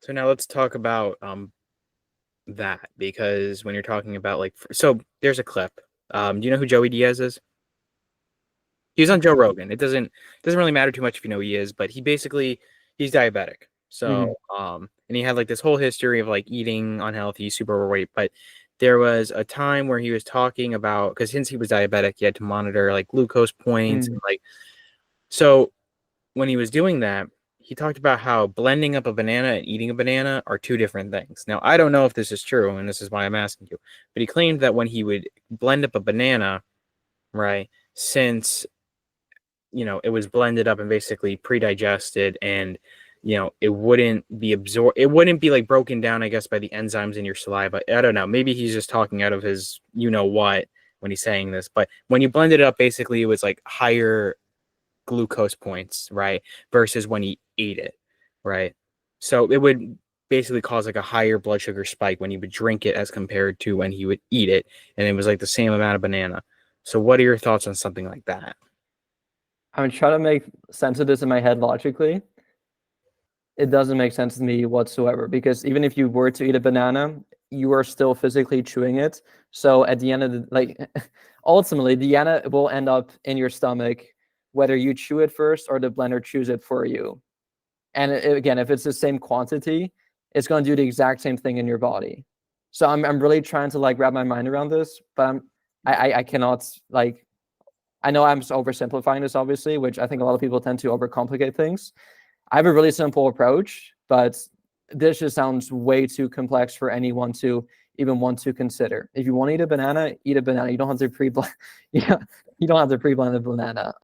So now let's talk about that because when you're talking about like so there's a clip. Do you know who Joey Diaz is? He was on Joe Rogan. It doesn't really matter too much if you know who he is, but he's diabetic. Mhm. So and he had like this whole history of like eating unhealthy, super overweight. But there was a time where he was talking about because since he was diabetic, he had to monitor like glucose points and Mm. like so when he was doing that, he talked about how blending up a banana and eating a banana are two different things. Now, I don't know if this is true, and this is why I'm asking you, but he claimed that when he would blend up a banana, right, since it was blended up and basically pre-digested and it wouldn't be absorbed, it wouldn't be like broken down, I guess, by the enzymes in your saliva. I don't know, maybe he's just talking out of his what when he's saying this, but when you blend it up, basically it was like higher glucose points, right? Versus when he ate it, right? So it would basically cause like a higher blood sugar spike when he would drink it as compared to when he would eat it, and it was like the same amount of banana. So what are your thoughts on something like that? I'm trying to make sense of this in my head logically. It doesn't make sense to me whatsoever because even if you were to eat a banana, you are still physically chewing it. So at the end of the ultimately the banana will end up in your stomach whether you chew it first or the blender chews it for you. And again, if it's the same quantity, it's going to do the exact same thing in your body. So I'm really trying to like wrap my mind around this, but I cannot like I know I'm oversimplifying this obviously, which I think a lot of people tend to overcomplicate things. I have a really simple approach, but this just sounds way too complex for anyone to even want to consider. If you want to eat a banana, eat a banana. You don't have to pre-blend. Yeah, you don't have to pre-blend a banana.